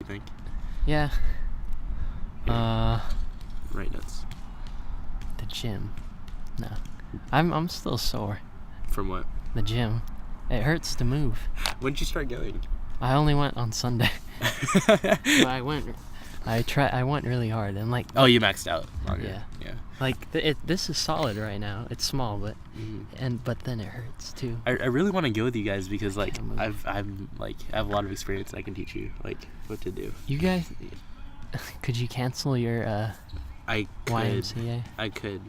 think? Yeah. Right nuts. The gym. No. I'm still sore. From what? The gym. It hurts to move. When'd you start going? I only went on Sunday. But I went really hard and like. Oh, you maxed out. Yeah. Yeah. Like this is solid right now. It's small, but but then it hurts too. I really want to go with you guys because like Can't move. I have a lot of experience and I can teach you like what to do. You guys, could you cancel your I could. YMCA? I could.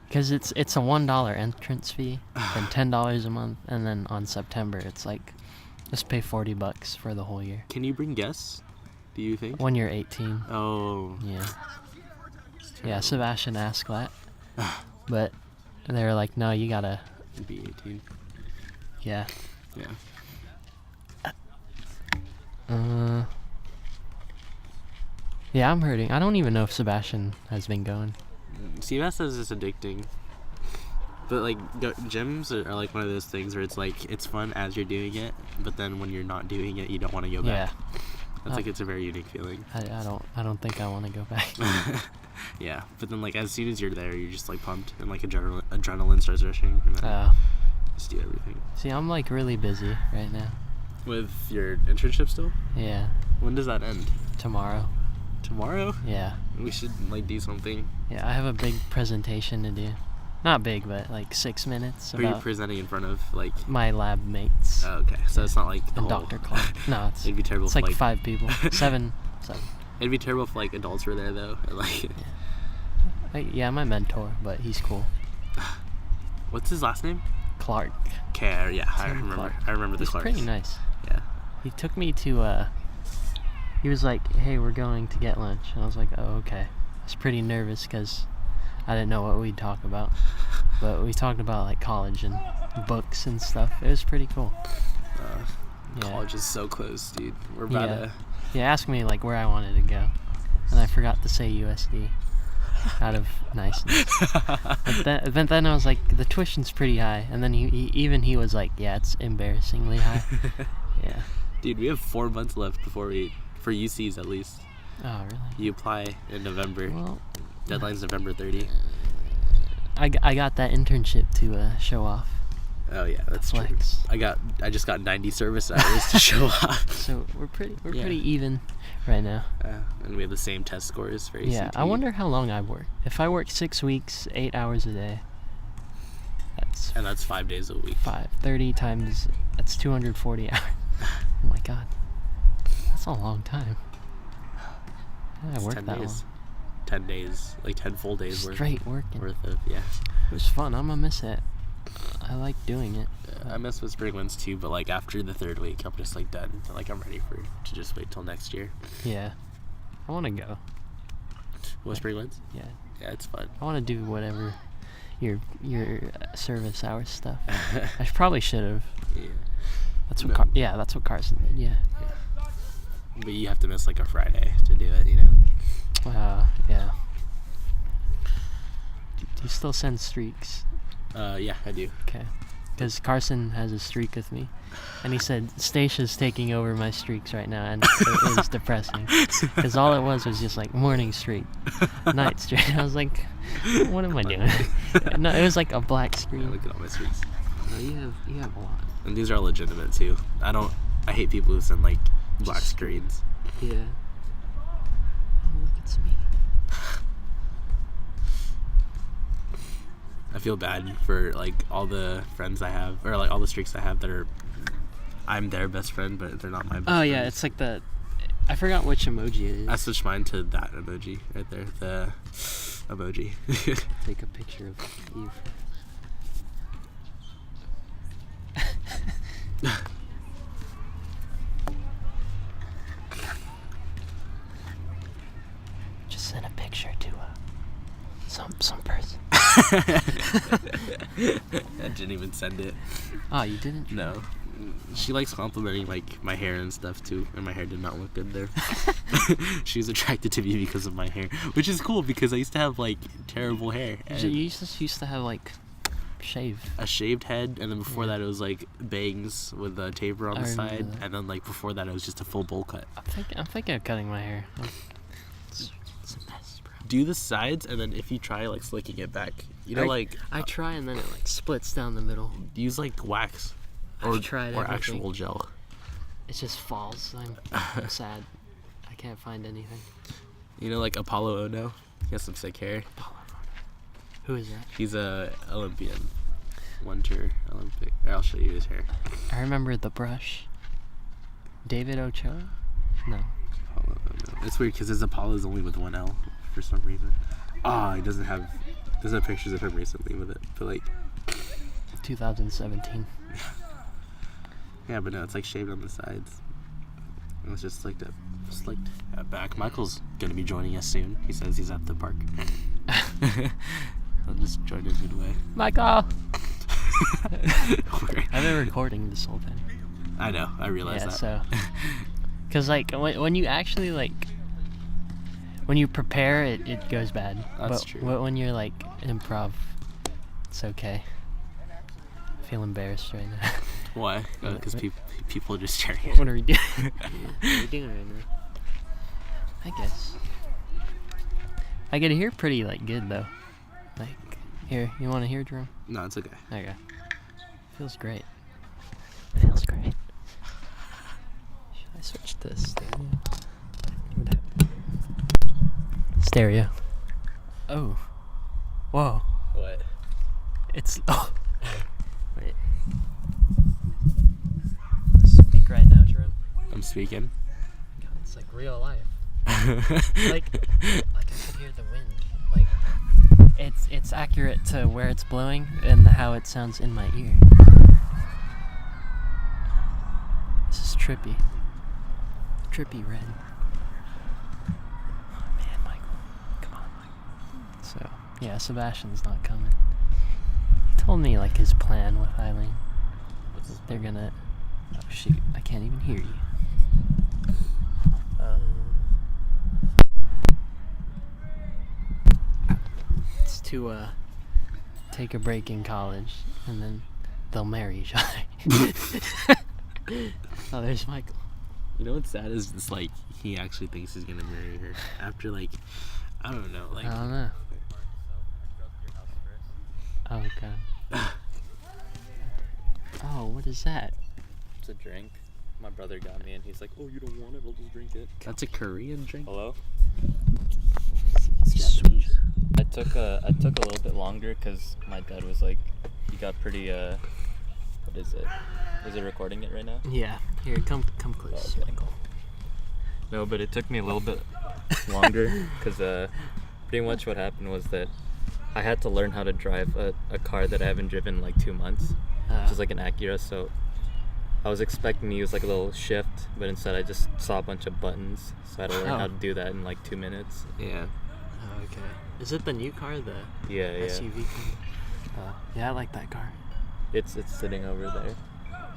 Because it's a $1 entrance fee and $10 a month, and then on September it's like just pay $40 for the whole year. Can you bring guests? Do you think? When you're 18. Oh. Yeah. Yeah, Sebastian asked that, but they were like, no, you gotta. Be 18. Yeah. Yeah. Yeah, I'm hurting. I don't even know if Sebastian has been going. CMS says it's addicting. But like gyms are like one of those things where it's like it's fun as you're doing it, but then when you're not doing it, you don't want to go back. Yeah. That's like it's a very unique feeling. I don't think I want to go back. Yeah, but then like as soon as you're there, you're just like pumped and like adrenaline starts rushing, and then just do everything. See, I'm like really busy right now. With your internship still? Yeah. When does that end? Tomorrow. Tomorrow? Yeah. We should like do something. Yeah, I have a big presentation to do. Not big, but like 6 minutes. Who are you about presenting in front of? Like my lab mates. Oh, okay, so it's not like the And whole... Dr. Clark. No, it's It'd be terrible. It's if, like 5 people. Seven. It'd be terrible if like adults were there though. And, like, Yeah, my mentor, but he's cool. what's his last name? Clark. Care. Yeah, I Tim remember. Clark. I remember the He's Clarks. pretty nice. Yeah. He took me to he was like, hey, we're going to get lunch. And I was like, oh, okay. I was pretty nervous because I didn't know what we'd talk about. But we talked about like college and books and stuff. It was pretty cool. Yeah. College is so close, dude. We're about to... He asked me like where I wanted to go. And I forgot to say USD out of niceness. But then I was like, the tuition's pretty high. And then he was like, yeah, it's embarrassingly high. Yeah. Dude, we have 4 months left for UCs at least. Oh, really? You apply in November. Well, Deadline's November 30. I got that internship to show off. Oh yeah, that's Flex. true. I just got 90 service hours to show off. So we're pretty even right now. And we have the same test scores for ACT. Yeah, I wonder how long I work. If I work 6 weeks, 8 hours a day, that's 5 days a week. 30 times, that's 240 hours. Oh my god, that's a long time. Yeah, I worked 10 that days. long. 10 days, like 10 full days Straight working. worth of, yeah. It was fun. I'm gonna miss it. I like doing it. I miss with spring ones too, but like after the 3rd week, I'm just like done. Like I'm ready to just wait till next year. Yeah, I want to go. What, spring ones? Yeah, Yeah, it's fun. I want to do whatever your service hours stuff. I probably should have. Yeah. That's what No. that's what Carson did. Yeah. But you have to miss like a Friday to do it, you know. Yeah. Do you still send streaks? Yeah, I do. Okay. Because Carson has a streak with me, and he said Stacia's taking over my streaks right now, and it was depressing. Because all it was just like morning streak, night streak. I was like, what am I doing? No, it was like a black Yeah, screen. look at all my streaks. No, you have a lot. And these are legitimate too. I hate people who send like black screens. Yeah. Oh, look, it's me. I feel bad for like all the friends I have, or like all the streaks I have that are, I'm their best friend, but they're not my best friend. Oh yeah, it's like I forgot which emoji it is. I switched mine to that emoji right there, the emoji. Take a picture of you. Just send a picture to some person. I didn't even send it. Oh, you didn't? No. She likes complimenting like my hair and stuff too, and my hair did not look good there. She was attracted to me because of my hair, which is cool because I used to have like terrible hair. You used to have like shave. a shaved head, and then before that it was like bangs with a taper on I the remember side, that. and then like before that it was just a full bowl cut. I'm thinking of cutting my hair. It's a mess, bro. Do the sides, and then if you try like slicking it back, you know, like I try and then it like splits down the middle. use like wax I've tried or everything. actual gel. It just falls. I'm sad. I can't find anything. You know, like Apollo Ono, he has some sick hair. Who is that? He's a Olympian, Winter Olympic. I'll show you his hair. I remember the brush. David Ochoa? No. Apollo Ono. It's weird because his Apollo is only with one L for some reason. He doesn't have pictures of him recently with it, but like 2017. yeah, but no, it's like shaved on the sides. It was just slicked back. Michael's gonna be joining us soon. He says he's at the park. I'll just join in midway. Michael! I've been recording this whole time. I know. I realize that. So. Because, like, when you actually, like, when you prepare, it goes bad. That's but true. When you're, like, improv, it's okay. I feel embarrassed right now. Why? Because people are just staring. What are we doing? What are we doing right now? I guess. I could hear pretty, like, good, though. Like, here, you want to hear, Jerome? No, it's okay. Okay. Feels great. Feels great. Should I switch to stereo? Stereo. Oh. Whoa. What? It's. Oh. Wait. Speak right now, Jerome. I'm speaking. God, it's like real life. Like I could hear the wind. Like it's accurate to where it's blowing and how it sounds in my ear. This is trippy. Trippy red. Oh man, Michael. Come on, Michael. So yeah, Sebastian's not coming. He told me like his plan with Eileen. They're gonna oh shoot, I can't even hear you. It's to take a break in college and then they'll marry each other. Oh, there's Michael. You know what's sad is it's like he actually thinks he's gonna marry her after like I don't know like I don't know. Oh god. Oh, what is that? It's a drink. My brother got me and he's like, oh, you don't want it? I'll just drink it. that's a Korean drink. Hello? Sweet. I took a little bit longer because my dad was like, he got pretty, what is it? Is it recording it right now? Yeah. Here, come close, Okay. Michael. No, but it took me a little bit longer because pretty much what happened was that I had to learn how to drive a car that I haven't driven in like 2 months, which is like an Acura, so I was expecting to use like a little shift, but instead I just saw a bunch of buttons, so I had to learn how to do that in like 2 minutes. Yeah. Oh, okay. Is it the new car, the Yeah, yeah. SUV car? Yeah, I like that car. It's sitting over there.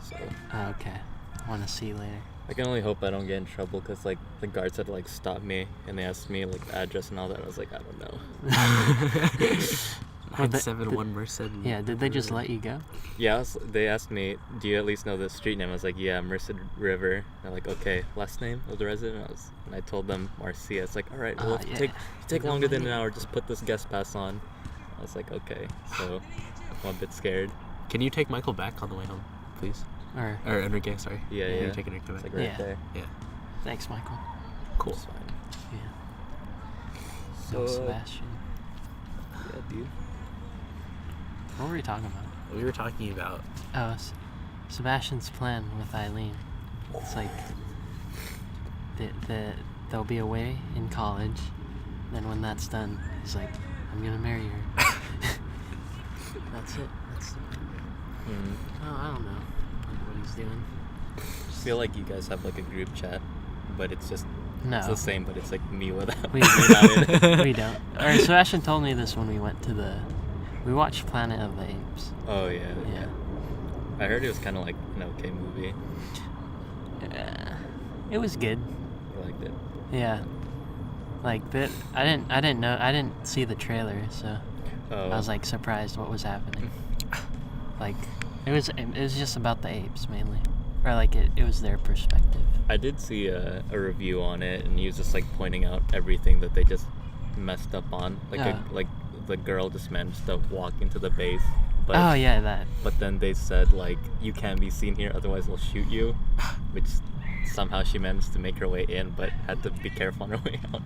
So Oh, okay. I want to see later. I can only hope I don't get in trouble because like the guards had to like stop me and they asked me like the address and all that. I was like, I don't know. 971 Merced. Yeah, did they just let you go? Yeah, they asked me, do you at least know the street name? I was like, yeah, Merced River. And they're like, okay, last name of the resident? And I told them Marcia. It's like, all right, well, if you take longer than an hour, just put this guest pass on. I was like, okay. So I'm a bit scared. Can you take Michael back on the way home, please? Or Or Enrique, sorry. Yeah, Can yeah. you take Enrique back? It's like right Yeah. there. Yeah. thanks, Michael. Cool. It's fine. Yeah. So, So Sebastian. yeah, dude. What were we talking about? We were talking about Oh, Sebastian's plan with Eileen. It's like they'll be away in college. Then when that's done, he's like, I'm gonna marry her. That's it. That's oh, I don't know what he's doing. I feel like you guys have like a group chat, but it's just No, it's the same, but it's like me without We- without it. we don't. Or Sebastian told me this when we went to we watched Planet of the Apes. Oh yeah. Yeah. I heard it was kind of like an okay movie. It was good. I liked it. Yeah. Like that, I didn't see the trailer, so Oh. I was like surprised what was happening. like it was just about the apes mainly, or like it was their perspective. I did see a review on it, and he was just like pointing out everything that they just messed up on. Like the girl just managed to walk into the base, but Oh yeah, that. but then they said like you can't be seen here, otherwise they'll shoot you, which somehow she managed to make her way in, but had to be careful on her way out.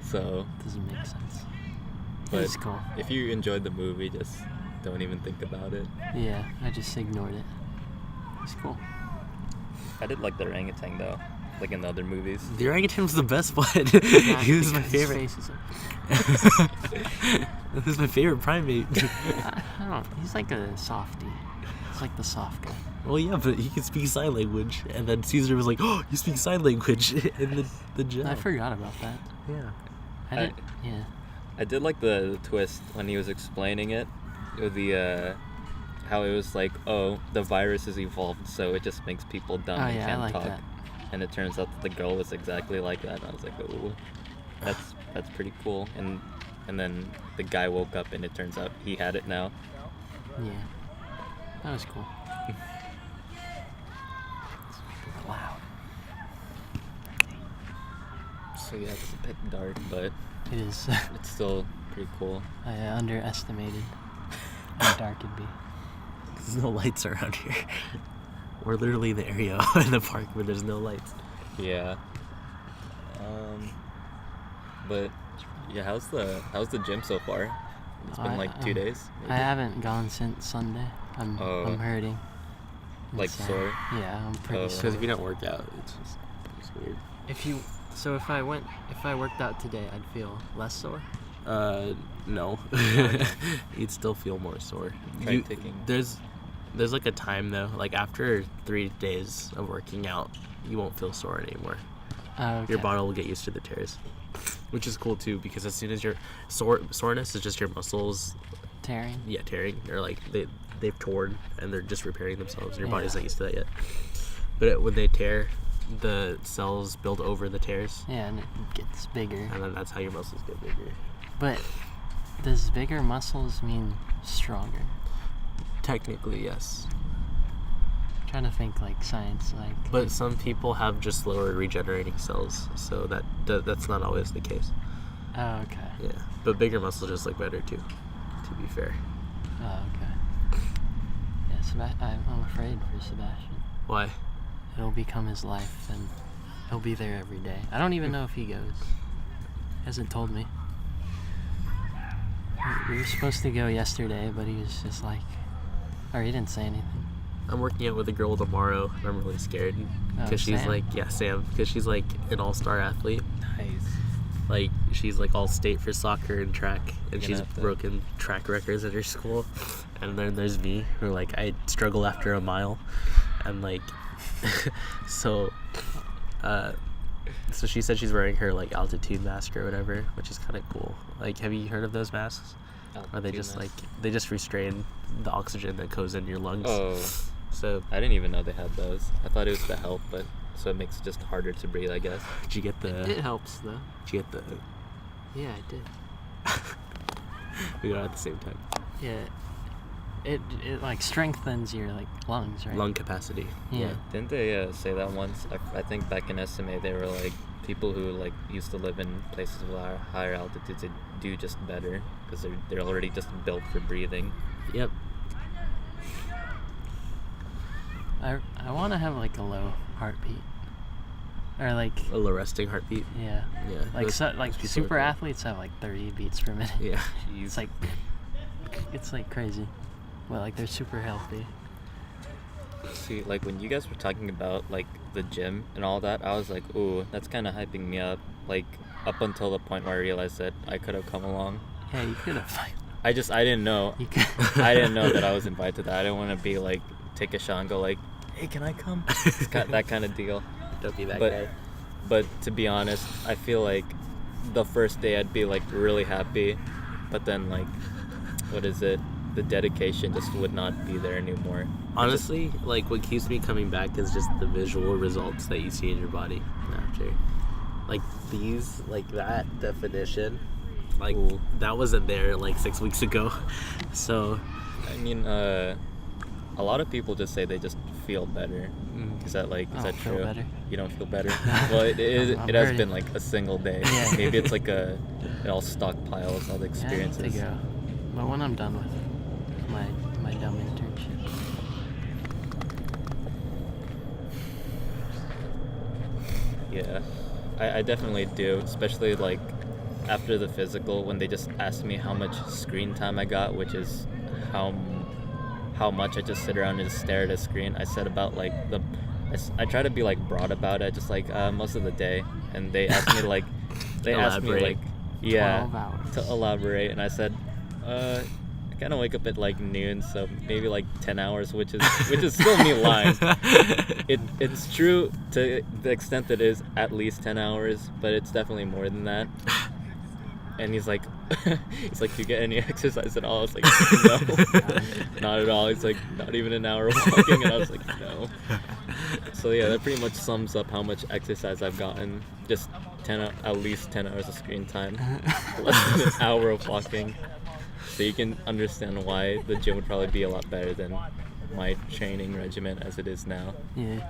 So, Doesn't make sense. but It's cool. if you enjoyed the movie, just don't even think about it. Yeah, I just ignored it. It's cool. I did like the orangutan though, like in the other movies. The orangutan was the best one. He was my Because his favorite. face is like- He was my favorite primate. I don't know. He's like a softie. He's like the soft guy. Well, yeah, but he could speak sign language, and then Caesar was like, "Oh, you speak sign language," in the gel. I forgot about that. Yeah. I did. Yeah. I did like the twist when he was explaining it, with the how it was like, oh, the virus is evolved, so it just makes people dumb Oh and yeah, I can't like talk. that. And it turns out that the girl was exactly like that. And I was like, oh, that's pretty cool. And then the guy woke up, and it turns out he had it now. Yeah. That was cool. It's loud. So yeah, it's a bit dark, but It is. it's still pretty cool. I underestimated how dark it'd be. There's no lights around here. We're literally in the area in the park where there's no lights. Yeah. But yeah, how's the gym so far? It's been like 2 days. I maybe? haven't gone since Sunday. I'm Oh. hurting. Like Inside. sore? Yeah, I'm pretty Oh. sore. Because if you don't work out, it's weird. If I worked out today, I'd feel less sore. No. You'd still feel more sore. Try taking- There's like a time though. Like after 3 days of working out, you won't feel sore anymore. Oh, okay. Your body will get used to the tears, which is cool too. Because as soon as your soreness is just your muscles, tearing. tearing. They're like they've torn and they're just repairing themselves. Your body's Yeah. not used to that yet. But when they tear, the cells build over the tears, Yeah, and it gets bigger. and then that's how your muscles get bigger. But does bigger muscles mean stronger? Technically, yes. I'm trying to think like science, like. But some people have just slower regenerating cells, so that's not always the case. Oh, okay. Yeah, but bigger muscles just look better too. To be fair. Oh, okay. Yeah, I'm afraid for Sebastian. Why? It'll become his life, and he'll be there every day. I don't even know if he goes. He hasn't told me. We were supposed to go yesterday, but he was just like, or he didn't say anything. I'm working out with a girl tomorrow, and I'm really scared Oh, because she's Sam? like, Sam, because she's like an all-star athlete. Nice. Like she's like all state for soccer and track, and You're she's gonna have to- broken track records at her school. And then there's me, who like I struggle after a mile, and like, so she said she's wearing her like altitude mask or whatever, which is kind of cool. Like, have you heard of those masks? Or they Altitude just mask. like they just restrain the oxygen that goes in your lungs. Oh, So I didn't even know they had those. I thought it was to help, but so it makes it just harder to breathe, I guess. did you get It helps though. Yeah, I did. We got it at the same time. Yeah. It like strengthens your like lungs, right? Lung capacity. Yeah. Didn't they say that once? I think back in SMA they were like people who like used to live in places with higher altitudes, they do just better because they're already just built for breathing. Yep. I want to have like a low heartbeat, or like A low resting heartbeat. yeah, Yeah. like those people super are cool. athletes have like 30 beats per minute. Yeah. It's like crazy. Well, like they're super healthy. See, like when you guys were talking about like the gym and all that, I was like, ooh, that's kind of hyping me up. Like up until the point where I realized that I could have come along. Yeah, you could have. I didn't know. You could. I didn't know that I was invited to that. I didn't want to be like take a shot and go like, hey, can I come? It's got that kind of deal. Don't be that But- guy. But to be honest, I feel like the first day I'd be like really happy, but then like, what is it? The dedication just would not be there anymore. Honestly, like what keeps me coming back is just the visual results that you see in your body after. Like these, like that definition, like Ooh. that wasn't there like 6 weeks ago. So I mean, a lot of people just say they just feel better. Is that I is that don't feel true? better. You don't feel better? Well, it I'm has hurting. been like a single day. Yeah. Maybe it's like it all stockpiles all the Yeah, I experiences. need to go. But when I'm done with my dumb internship. Yeah, I definitely do, especially like after the physical when they just asked me how much screen time I got, which is how much I just sit around and just stare at a screen. I said about like I try to be like broad about it, just like most of the day, and they asked me like asked me Elaborate. like yeah 12 hours. to elaborate, and I said I kind of wake up at like noon, so maybe like 10 hours, which is still me lying. It's true to the extent that it is at least 10 hours, but it's definitely more than that. And he's like, do you get any exercise at all? I was like, no, not at all. He's like, not even an hour walking, and I was like, no. So yeah, that pretty much sums up how much exercise I've gotten. Just at least 10 hours of screen time, less than an hour of walking. So you can understand why the gym would probably be a lot better than my training regimen as it is now. Yeah.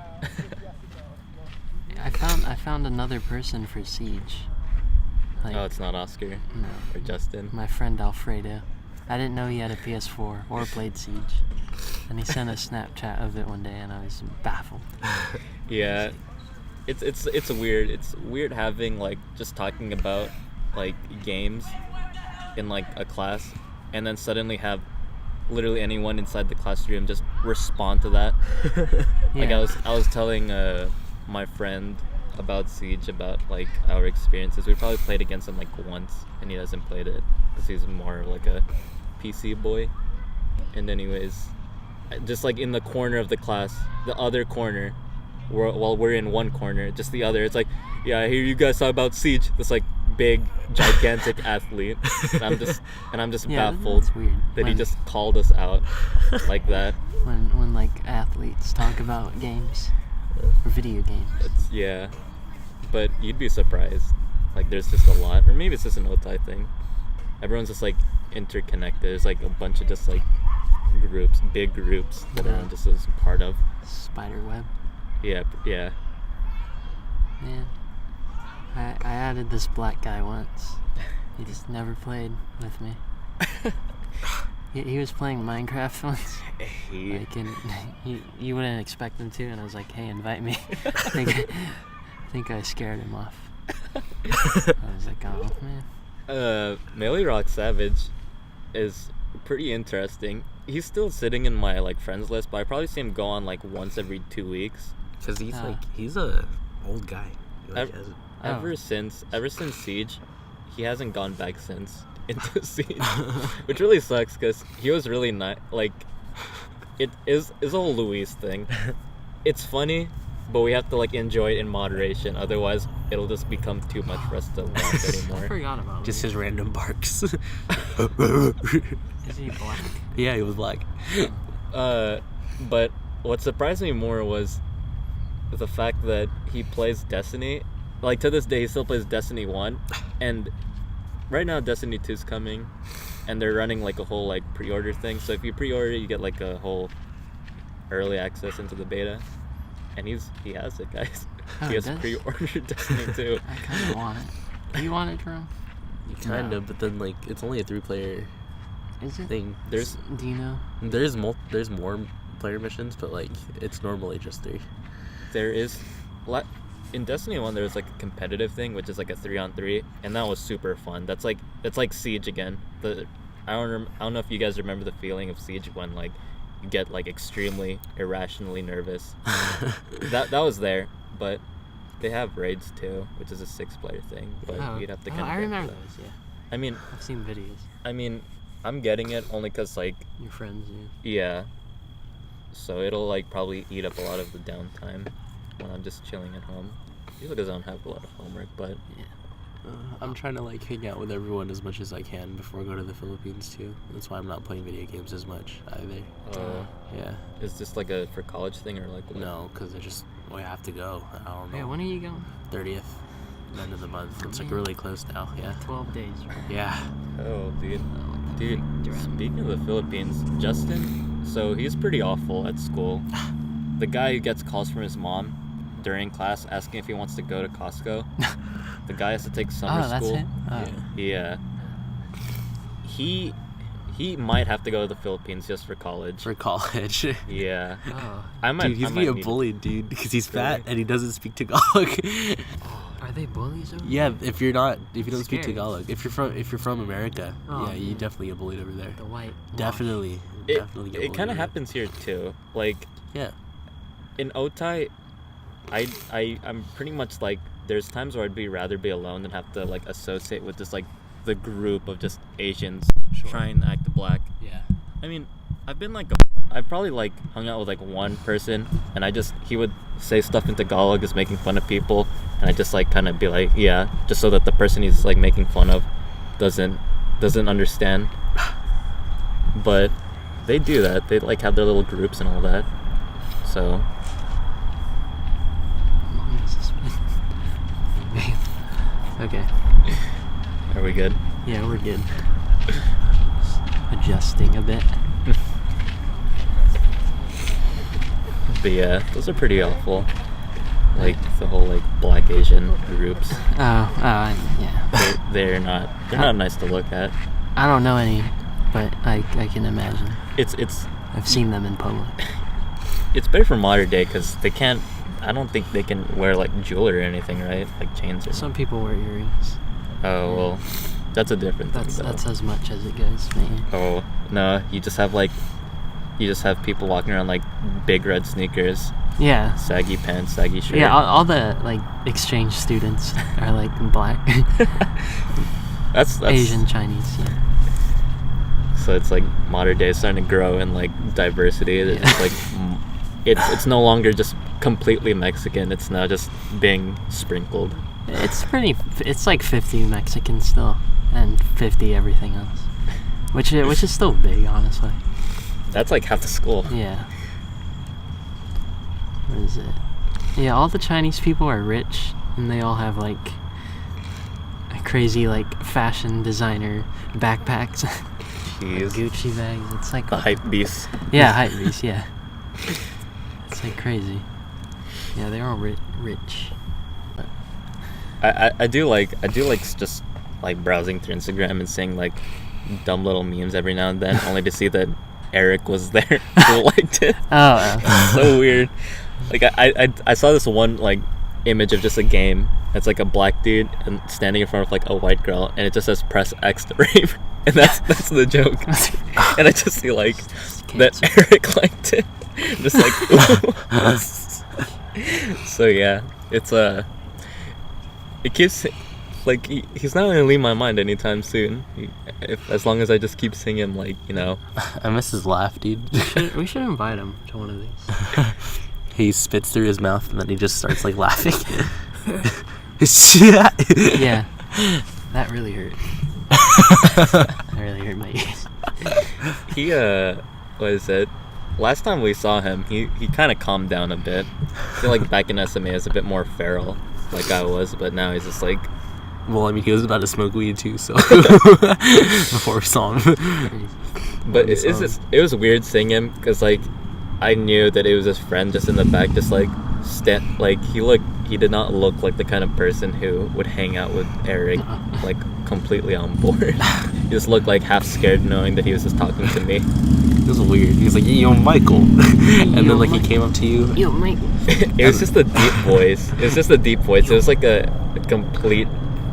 I found another person for Siege. Like, Oh, it's not Oscar no, or Justin. my friend Alfredo. I didn't know he had a PS4 or played Siege. And he sent a Snapchat of it one day and I was baffled. Yeah, it's weird. It's weird having like just talking about like games in like a class, and then suddenly have literally anyone inside the classroom just respond to that. Like Yeah. I was telling my friend about Siege, about like our experiences. We probably played against him like once, and he hasn't played it because he's more of like a PC boy. And anyways, just like in the corner of the class, the other corner, while we're in one corner, just the other, it's like, yeah, I hear you guys talk about Siege. This like big, gigantic athlete. And I'm just Yeah, baffled that's weird. that he When- just called us out like that. when like athletes talk about games or video games. Yeah, but you'd be surprised. Like there's just a lot, or maybe it's just an Otai thing. Everyone's just like interconnected. There's like a bunch of just like groups, big groups that everyone just is part of. Spider web. Yeah, yeah. Man, I added this black guy once. He just never played with me. He was playing Minecraft once. Hey. Like, and you wouldn't expect him to, and I was like, "Hey, invite me." I think I scared him off. I was like, "Oh man." Melee Rock Savage is pretty interesting. He's still sitting in my like friends list, but I probably see him go on like once every 2 weeks. Because he's a old guy. He, like, Ev- hasn't- Ever since Siege, he hasn't gone back since into Siege, which really sucks because he was really nice. Like, it is a whole Luis thing. It's funny, but we have to like enjoy it in moderation. Otherwise, it'll just become too much for us to watch I anymore. forgot about just him. his random barks. Is he black? Yeah, he was black. But what surprised me more was the fact that he plays Destiny. Like to this day, he still plays Destiny 1, and right now Destiny 2 is coming, and they're running like a whole like pre-order thing. So if you pre-order, you get like a whole early access into the beta, and he has it, guys. Oh, He has does? pre-ordered Destiny 2. I kind of want it. Do you want it, Jerome? Kind No. of, but then like it's only a 3-player Is it? thing. There's Do you know? There's more player missions, but like it's normally just 3. there is in Destiny 1 there's like a competitive thing, which is like a 3-on-3, and that was super fun. That's like Siege again. I don't know if you guys remember the feeling of Siege when like you get like extremely irrationally nervous. that was there, but they have raids too, which is a 6-player thing, but you'd have to kind of I remember those. Yeah, I mean I've seen videos. I'm getting it only because like Your friends. Yeah. yeah, so it'll like probably eat up a lot of the downtime when I'm just chilling at home. Usually because I don't have a lot of homework, but I'm trying to like hang out with everyone as much as I can before I go to the Philippines too. That's why I'm not playing video games as much either. Yeah. is this like a for college thing or like what? No, because we have to go. I don't know. Yeah. When are you going? 30th, end of the month. It's like really close now. Yeah. 12 days. Right? Yeah. Oh, dude. Oh, Dude, freaked around. speaking of the Philippines, Justin So he's pretty awful at school. The guy who gets calls from his mom during class asking if he wants to go to Costco. The guy has to take summer that's school. it? Oh. Yeah. He might have to go to the Philippines just for college. For college. Yeah. Oh. Dude, he's being need- bullied, dude, because he's Really? fat and he doesn't speak Tagalog. Are they bullies over Yeah, there? if you don't speak Scary. Tagalog, if you're from America, Oh, yeah, you man. definitely get bullied over there. The white. Definitely It get bullied kind of over happens here too. Like there. Yeah. in Otay, I'm pretty much like there's times where I'd rather be alone than have to like associate with just like the group of just Asians trying to act black. Yeah. I mean, I've probably like hung out with like one person, and he would say stuff in Tagalog just making fun of people, and I just like kind of be like, yeah, just so that the person he's like making fun of doesn't understand. But they do that. They like have their little groups and all that. So How long has this been? Okay. are we good? Yeah, we're good. Adjusting a bit. But yeah, those are pretty awful. Like the whole like black Asian groups. Yeah. They're not nice to look at. I don't know any, but I can imagine. It's I've seen them in public. it's better for modern day because they can't. I don't think they can wear like jewelry or anything, right? Like chains or Some people wear earrings. Oh well, that's a different thing. That's though. as much as it goes, man. Oh no, you just have people walking around like big red sneakers, Yeah. saggy pants, saggy shirt. Yeah, all the like exchange students are like black. that's Asian, Chinese, yeah. So it's like modern day is starting to grow in like diversity. It's Yeah. like it's no longer just completely Mexican. It's now just being sprinkled. It's like 50 Mexican still, and 50 everything else. Which is still big, honestly. That's like half the school. Yeah. What is it? Yeah, all the Chinese people are rich, and they all have like a crazy like fashion designer backpacks, Jeez. Gucci bags. It's like The hype beast. yeah, hype beast. Yeah, it's like crazy. Yeah, they're all rich. I do like just like browsing through Instagram and seeing like dumb little memes every now and then, only to see that Eric was there who liked it. Oh, So weird. Like I saw this one like image of just a game. It's like a black dude and standing in front of like a white girl, and it just says press X to rave, and that's the joke. And I just see like that Eric liked it. I'm just like, so yeah, it's it keeps like he's not gonna leave my mind anytime soon. As long as I just keep seeing him, like, you know. I miss his laugh, dude. we should invite him to one of these. He spits through his mouth and then he just starts like laughing. Yeah, that really hurt. That really hurt my ears. He what is it? Last time we saw him, he kind of calmed down a bit. I feel like back in SMA, is a bit more feral, like I was, but now he's just like. Well, I mean, he was about to smoke weed too, so before we saw him. But it was weird seeing him because like I knew that it was his friend just in the back, just like he did not look like the kind of person who would hang out with Eric like completely on board. He just looked like half scared knowing that he was just talking to me. It was weird. He was like, "Yo, Michael," and then like he came up to you. Yo, Mike. It was just a deep voice. It was like a complete.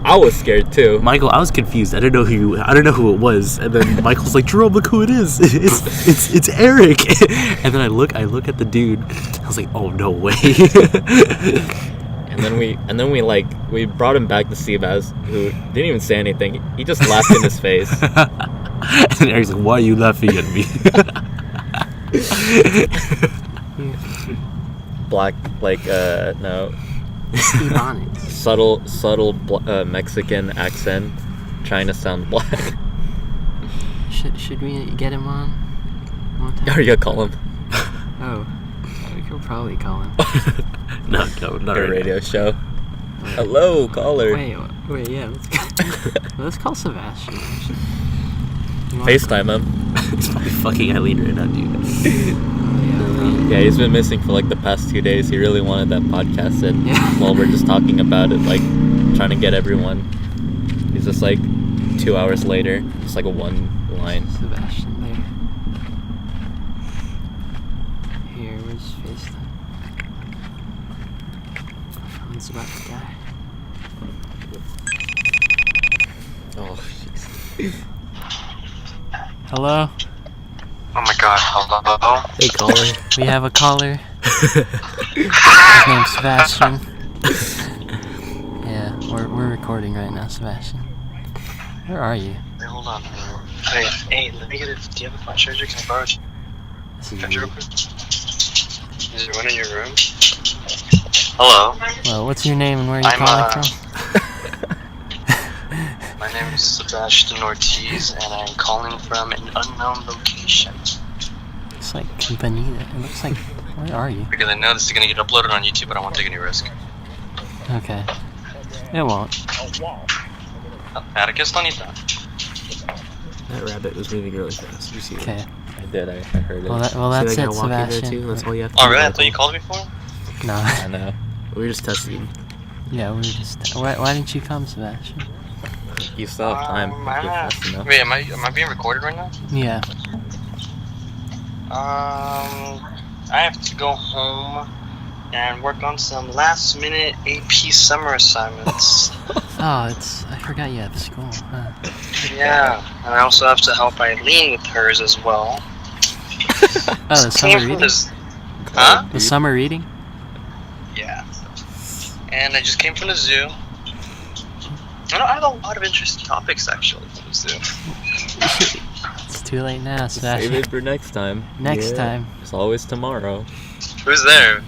I was scared too. Michael, I was confused. I didn't know who it was. And then Michael's like, "Jerome, look who it is. It's Eric." And then I look at the dude. I was like, "Oh, no way." And then we brought him back to Seabass, who didn't even say anything. He just laughed in his face. And Eric's like, "Why are you laughing at me?" Black, like no. Ebonics. Subtle Mexican accent, trying to sound black. Should we get him on? One time? Or you gotta call him Oh, we could probably call him. No, not a right radio now. show. Hello, caller. Wait, yeah. Let's call Sebastian. Actually. FaceTime him. He's probably fucking Eileen right now, dude. Yeah, he's been missing for like the past 2 days. He really wanted that podcast, and while we're just talking about it, like trying to get everyone, he's just like 2 hours later, just like a one line. Sebastian there. Here, where's FaceTime? My phone's about to die. Oh, jeez. Hello? Oh my god, hello? Hey, caller. We have a caller. His name's Sebastian. Yeah, we're recording right now, Sebastian. Where are you? Hey, hold on. Hey, let me get it. Do you have a phone charger? Can I borrow it? This is Charger weird. real quick? Is there one in your room? Hello? Well, what's your name and where are you I'm, calling from? My name is Sebastian Ortiz, and I'm calling from an unknown location. It's like Campanita. It looks like. Where are you? Because I know this is going to get uploaded on YouTube, but I don't want to take any risk. Okay. It won't. Atticus, don't need that. That rabbit was moving really fast. Did you see that? Okay. I did. I heard it. Well, See that's that guy it, walking there Sebastian. too? That's all you have to Oh, do. really? I thought you called me for? No. I know. We were just testing. Yeah, we were just. Why didn't you come, Sebastian? You still have time. If you're fast enough. Wait, am I being recorded right now? Yeah. I have to go home and work on some last minute AP summer assignments. Oh, I forgot you have school. Huh. Yeah, and I also have to help Eileen with hers as well. Oh, the summer reading? Huh? The summer reading? Yeah. And I just came from the zoo. I have a lot of interesting topics actually from the zoo. It's too late now, Save Sebastian. it for next time. Next time. It's always tomorrow. Who's there?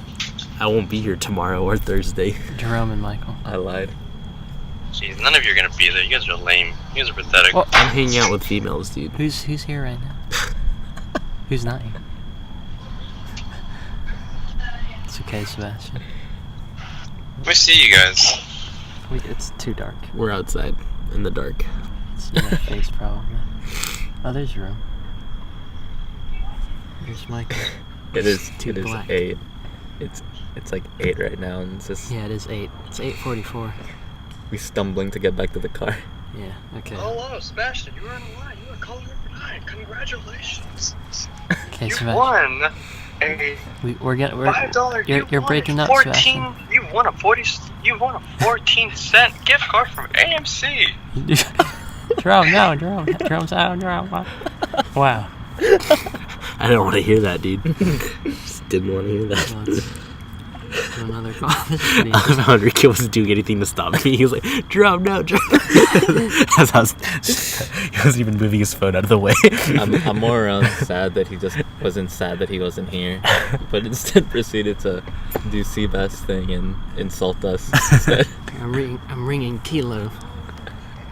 I won't be here tomorrow or Thursday. Jerome and Michael. I lied. Jeez, none of you are gonna be there. You guys are lame. You guys are pathetic. Oh. I'm hanging out with females, dude. Who's here right now? Who's not here? It's okay, Sebastian. Let me see you guys. It's too dark. We're outside in the dark. It's in my face, probably. Oh, there's Jerome. There's Michael. It is. Too It is black. 8. It's like 8 right now, and it's just Yeah, it is 8. It's 8:44. we stumbling to get back to the car. Yeah, okay. Hello, Sebastian. You were in line. You were caller number 9. Congratulations. Okay, You Sebastian. won a We're $5. You're breaking up, Sebastian. You won a 14-cent gift card from AMC. Jerome, no, Jerome. Jerome's out, Jerome. Wow. I didn't want to hear that, dude. Just didn't want to hear that. Let's do another call. This should be I love how Enrique wasn't doing anything to stop me. He was like, "Drop, no, drop." As I was, he wasn't even moving his phone out of the way. I'm more sad that he just wasn't sad that he wasn't here, but instead proceeded to do Seabass thing and insult us instead. I'm ringing Kilo.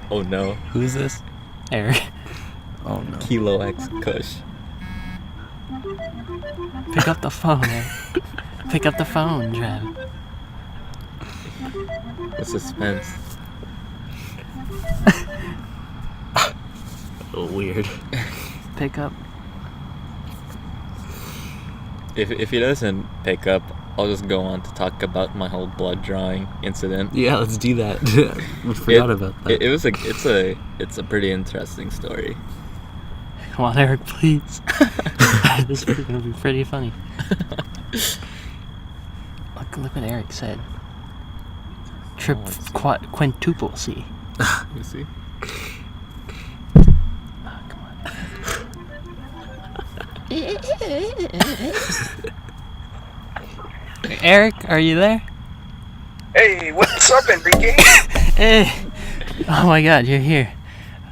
Oh no, Who's this? Eric. Oh no. Kilo X Kush. Pick up the phone, Eric. Pick up the phone, Trav. The suspense. Oh, weird. Pick up. If he doesn't pick up, I'll just go on to talk about my whole blood drawing incident. Yeah, let's do that. We forgot about that. It's a pretty interesting story. Come on, Eric, please. This is gonna be pretty funny. Look what Eric said. Trip quintuple C. You see? Oh, come on. Eric, are you there? Hey, what's up, Enrique? Hey! Oh my God, you're here.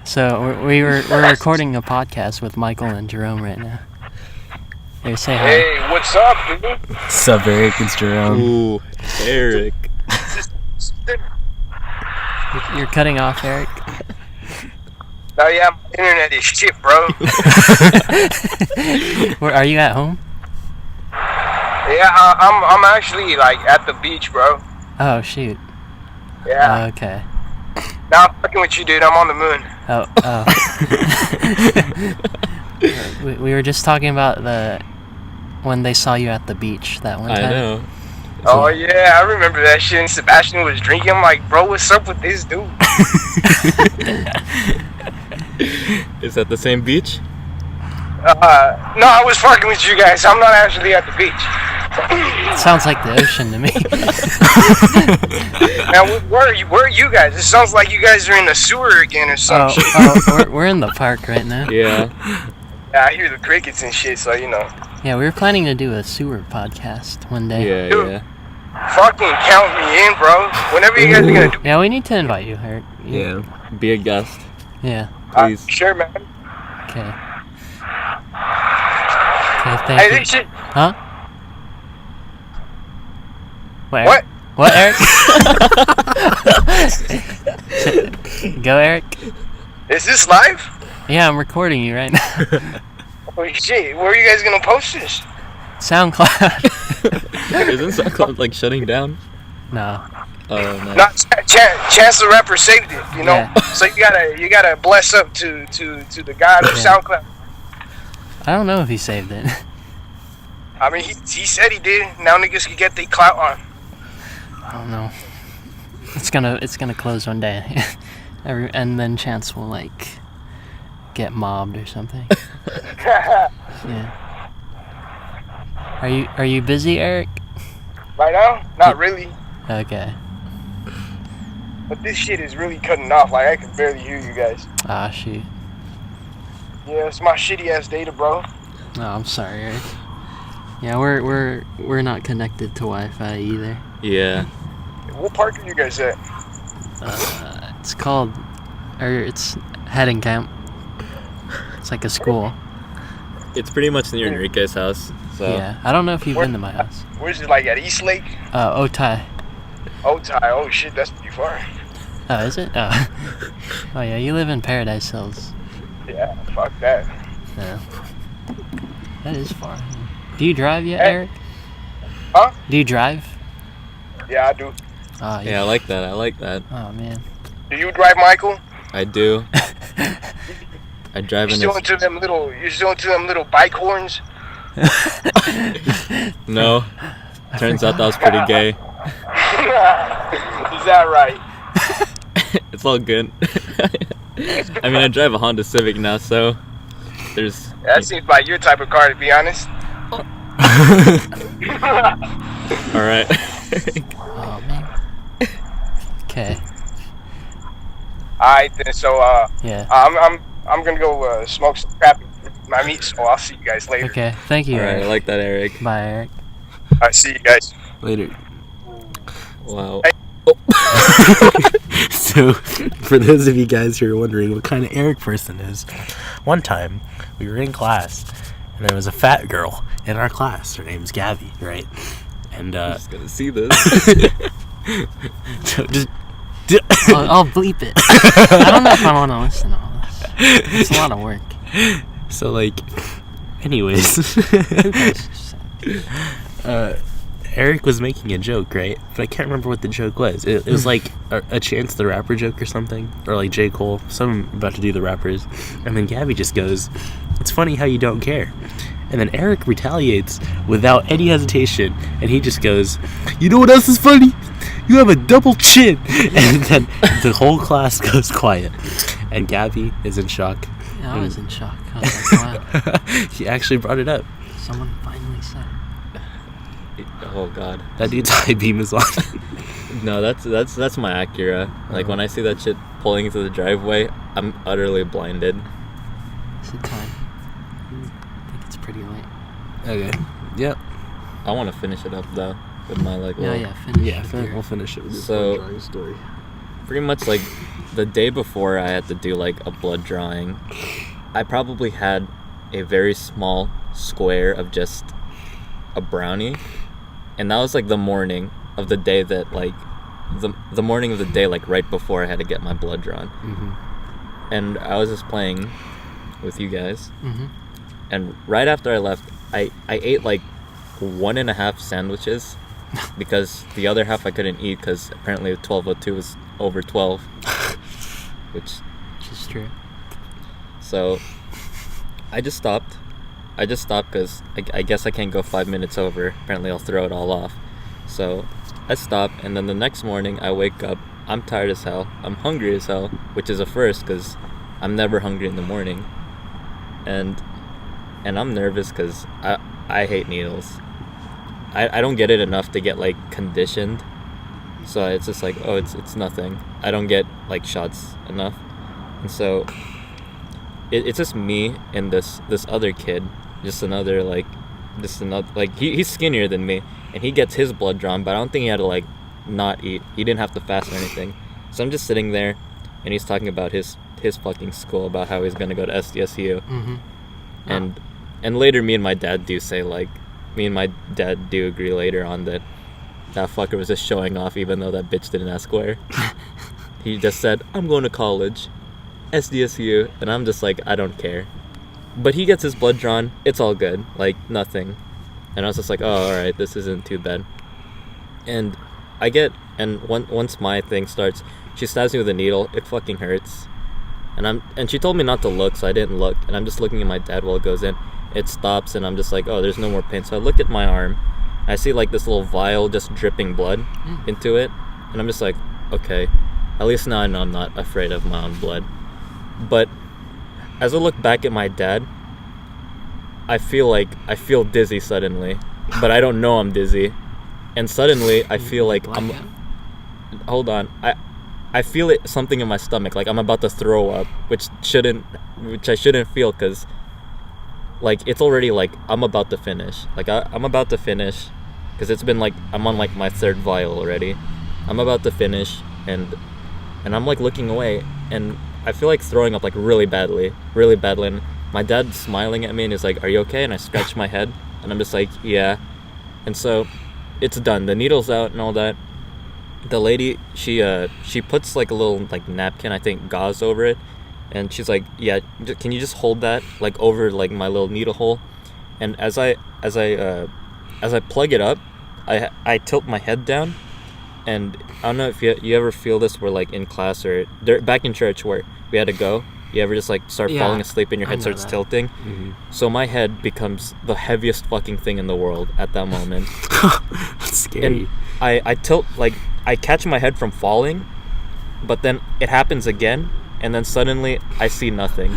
So we're recording a podcast with Michael and Jerome right now. Here, say hi. Hey, what's up, dude? Sup, Eric? It's Jerome. Ooh, Eric. You're cutting off, Eric. Oh yeah, my internet is shit, bro. Where are you at home? Yeah, I'm actually like at the beach, bro. Oh shoot. Yeah. Okay. Nah, I'm fucking with you, dude. I'm on the moon. We were just talking about when they saw you at the beach that one time. I know. Oh yeah, I remember that shit. And Sebastian was drinking. I'm like, bro, what's up with this dude? Is that the same beach? No, I was fucking with you guys. I'm not actually at the beach. It sounds like the ocean to me. Now, where are you guys? It sounds like you guys are in the sewer again or some shit. We're in the park right now. Yeah. Yeah, I hear the crickets and shit, so you know. Yeah, we were planning to do a sewer podcast one day. Yeah, Dude. yeah. Fucking count me in, bro. Whenever you guys are gonna do. Yeah, we need to invite you, Eric. Yeah. Be a guest, Yeah. please. Sure, man. Okay. Okay, thank Hey, you. this shit. Huh? What? What? What, Eric? Go, Eric. Is this live? Yeah, I'm recording you right now. Holy shit, where are you guys gonna post this? SoundCloud. Isn't SoundCloud like shutting down? No. Oh no. Not Chance the Rapper saved it, you know. Yeah. So you gotta bless up to the God of Yeah. SoundCloud. I don't know if he saved it. I mean, he said he did. Now niggas can get their clout on. I don't know. It's gonna close one day, and then Chance will like get mobbed or something. Yeah. Are you busy, Eric? Right now, not really. Okay. But this shit is really cutting off. Like I can barely hear you guys. Ah, shoot. Yeah, it's my shitty ass data, bro. Oh, I'm sorry, Eric. Yeah, we're not connected to Wi-Fi either. Yeah. What park are you guys at? It's called, it's heading camp. It's like a school. It's pretty much near Enrique's house. So Yeah, I don't know if you've been to my house. Where's it, like at East Lake? Otay. Otay. Oh shit, that's pretty far. Oh, is it? Oh. Oh yeah, you live in Paradise Hills. Yeah, fuck that. Yeah. That is far. Do you drive yet, Hey. Eric? Huh? Do you drive? Yeah, I do. Oh, yeah, I like that. I like that. Oh man. Do you drive, Michael? I do. I drive You're in still this. into them little. You're still into them little bike horns. No. Turns out that was pretty gay. Is that right? It's all good. I mean, I drive a Honda Civic now, so there's. That seems like your type of car, to be honest. All right. Oh man. Okay. Alright then. So Yeah. I'm gonna go smoke some crap in my meat. So I'll see you guys later. Okay. Thank you, All right, I Eric. like that, Eric. Bye, Eric. Alright, see you guys. Later. Wow. So, for those of you guys who are wondering what kind of Eric person is, one time we were in class and there was a fat girl in our class. Her name's Gabby, right? And I'm just gonna see this. so just I'll bleep it. I don't know if I want to listen to all this. It's a lot of work. so like, anyways, Who cares? Eric was making a joke, right? But I can't remember what the joke was. It was like a Chance the Rapper joke or something, or like J. Cole, someone about to do the rappers, and then Gabby just goes, "It's funny how you don't care." And then Eric retaliates without any hesitation, and he just goes, "You know what else is funny? You have a double chin." And then the whole class goes quiet, and Gabby is in shock. Yeah, I was in shock. I was like, wow. He actually brought it up. Someone finally said it. Oh God. That dude's high beam is on. No, that's my Acura. Like when I see that shit pulling into the driveway, I'm utterly blinded. Is it time? I think it's pretty late. Okay. Yep. I want to finish it up though with my like. Yeah, little- yeah, finish. Yeah, with your- we'll finish it with this So- drawing story. Pretty much like the day before I had to do like a blood drawing, I probably had a very small square of just a brownie, and that was like the morning of the day that like the morning of the day like right before I had to get my blood drawn. Mm-hmm. And I was just playing with you guys, Mhm. and right after I left, I ate like 1.5 sandwiches because the other half I couldn't eat because apparently 12:02 was over 12. which is true. so I just stopped. Because I guess I can't go 5 minutes over. Apparently I'll throw it all off. So I stop, and then the next morning I wake up. I'm tired as hell. I'm hungry as hell, which is a first because I'm never hungry in the morning. And I'm nervous because I hate needles. I don't get it enough to get like conditioned. So it's just like, oh, it's nothing. I don't get like shots enough. And so it's just me and this other kid. Just another he's skinnier than me, and he gets his blood drawn, but I don't think he had to like not eat. He didn't have to fast or anything. So I'm just sitting there, and he's talking about his fucking school, about how he's gonna go to SDSU. Mm-hmm. And later me and my dad do agree later on that fucker was just showing off, even though that bitch didn't ask where. He just said, I'm going to college, SDSU, and I'm just like, I don't care. But he gets his blood drawn. It's all good. Like, nothing. And I was just like, oh, alright, this isn't too bad. And once my thing starts, she stabs me with a needle. It fucking hurts. And she told me not to look, so I didn't look. And I'm just looking at my dad while it goes in. It stops, and I'm just like, oh, there's no more pain. So I look at my arm. I see, like, this little vial just dripping blood into it. And I'm just like, okay. At least now I know I'm not afraid of my own blood. But as I look back at my dad, I feel dizzy suddenly, but I don't know I'm dizzy, and suddenly I feel like hold on, I feel something in my stomach, like I'm about to throw up, which I shouldn't feel, because like it's already like I'm about to finish, because it's been like I'm on like my third vial already. I'm about to finish, and I'm like looking away, and I feel like throwing up like really badly. And my dad's smiling at me and he's like, are you okay? And I scratch my head and I'm just like, yeah. And so it's done. The needle's out and all that. The lady, she puts like a little like napkin, I think gauze over it. And she's like, yeah, can you just hold that like over like my little needle hole? And as I plug it up, I tilt my head down. And I don't know if you ever feel this, where like in class or back in church where we had to go, you ever just like start falling asleep and your head starts tilting? Mm-hmm. So my head becomes the heaviest fucking thing in the world at that moment. That's scary. And I tilt, like I catch my head from falling, but then it happens again, and then suddenly I see nothing.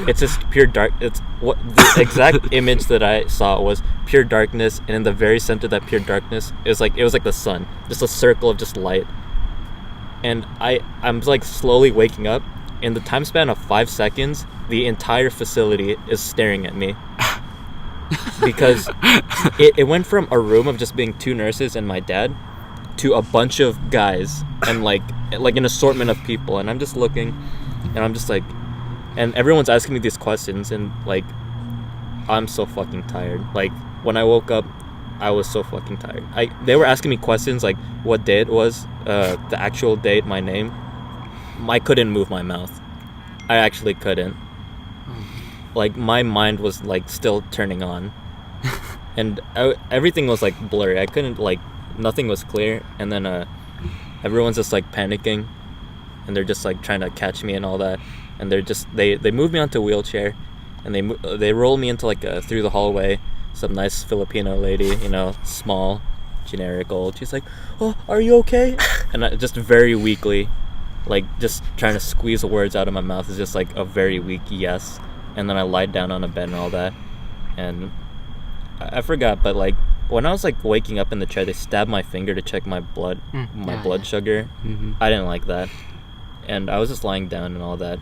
It's just pure dark. It's what the exact image that I saw was pure darkness, and in the very center of that pure darkness it was like the sun, just a circle of just light. And I'm like slowly waking up. In the time span of 5 seconds, the entire facility is staring at me. Because it went from a room of just being 2 nurses and my dad to a bunch of guys and like an assortment of people, and I'm just looking and I'm just like, and everyone's asking me these questions, and like I'm so fucking tired. Like when I woke up, I was so fucking tired. They were asking me questions like what day it was, the actual date, my name. I couldn't move my mouth. I actually couldn't. Like my mind was like still turning on, and everything was like blurry. I couldn't, like, nothing was clear. And then everyone's just like panicking, and they're just like trying to catch me and all that. And they're just they moved me onto a wheelchair, and they rolled me into like through the hallway. Some nice Filipino lady, you know, small, generic old. She's like, "Oh, are you okay?" And I just very weakly, like just trying to squeeze the words out of my mouth, is just like a very weak yes. And then I lied down on a bed and all that. And I forgot, but like when I was like waking up in the chair, they stabbed my finger to check my blood, blood sugar. Mm-hmm. I didn't like that, and I was just lying down and all that.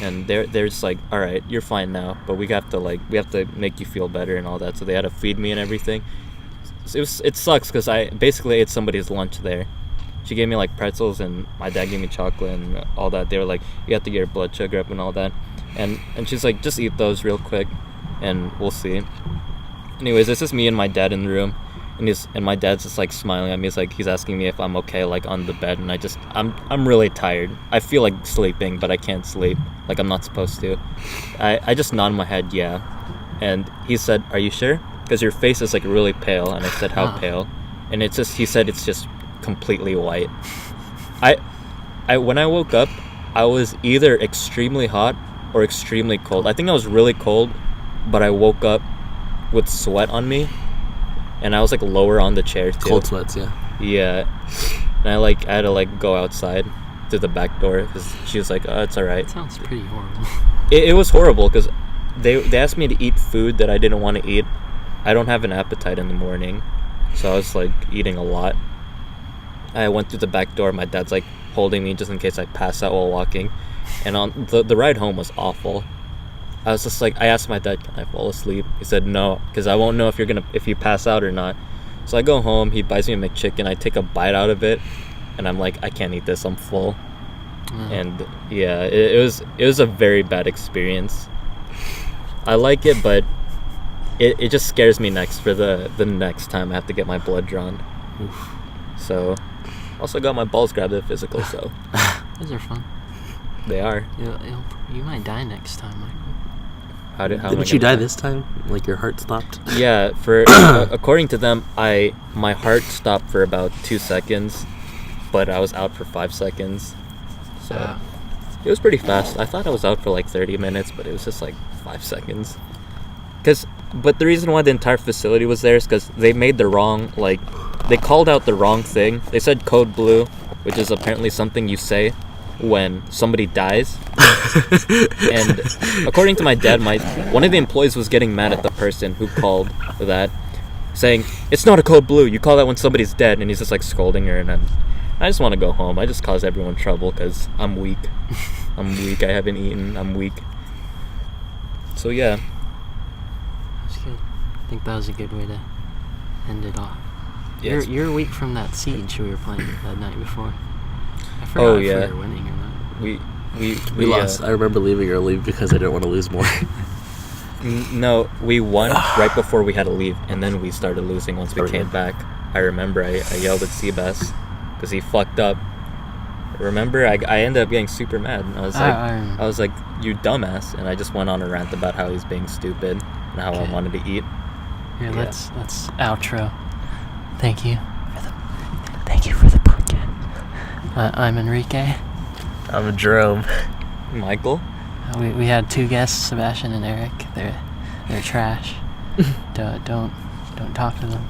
And they're just like, all right, you're fine now, but we have to make you feel better and all that. So they had to feed me and everything. So it sucks because I basically ate somebody's lunch there. She gave me like pretzels, and my dad gave me chocolate and all that. They were like, you have to get your blood sugar up and all that. And she's like, just eat those real quick and we'll see. Anyways, it's just me and my dad in the room, and my dad's just like smiling at me. It's like he's asking me if I'm okay, like on the bed, and I'm really tired. I feel like sleeping, but I can't sleep, like I'm not supposed to. I just nod my head, yeah. And he said, are you sure? Because your face is like really pale. And I said, how pale? And he said it's just completely white. When I woke up, I was either extremely hot or extremely cold. I think I was really cold, but I woke up with sweat on me, and I was like lower on the chair too. Cold sweats, yeah. Yeah, and I had to like go outside to the back door because she was like, "Oh, it's all right." Sounds pretty horrible. It was horrible because they asked me to eat food that I didn't want to eat. I don't have an appetite in the morning, so I was like eating a lot. I went through the back door. My dad's like holding me just in case I pass out while walking, and on the ride home was awful. I was just like, I asked my dad, "Can I fall asleep?" He said no, because I won't know if you pass out or not. So I go home. He buys me a McChicken. I take a bite out of it, and I'm like, I can't eat this. I'm full. And yeah, it was a very bad experience. I like it, but it just scares me next for the next time I have to get my blood drawn. Oof. So, also got my balls grabbed at physical. So Those are fun. they are. You might die next time, Michael. How am I Didn't you gonna die this time? Like your heart stopped? Yeah, for according to them, my heart stopped for about 2 seconds, but I was out for 5 seconds. So it was pretty fast. I thought I was out for like 30 minutes, but it was just like 5 seconds. But the reason why the entire facility was there is because they made the wrong, like, they called out the wrong thing. They said code blue, which is apparently something you say when somebody dies. And according to my dad, one of the employees was getting mad at the person who called that, saying, "It's not a code blue, you call that when somebody's dead." And he's just like scolding her, and I just want to go home. I just cause everyone trouble because I'm weak. I haven't eaten. I'm weak. So yeah. That's good. I think that was a good way to end it off. Yes. You're weak from that siege we were playing that night before. I forgot Oh, if yeah. we were winning or not. We lost. I remember leaving early because I didn't want to lose more. No, we won right before we had to leave, and then we started losing once we came back. I remember I yelled at Seabass because he fucked up. Remember, I ended up getting super mad. And I was like, "You dumbass!" And I just went on a rant about how he's being stupid and how I wanted to eat. Here, Yeah. let's outro. Thank you for the podcast. I'm Enrique. I'm Jerome. Michael? We had 2 guests, Sebastian and Eric. They're trash. Don't talk to them.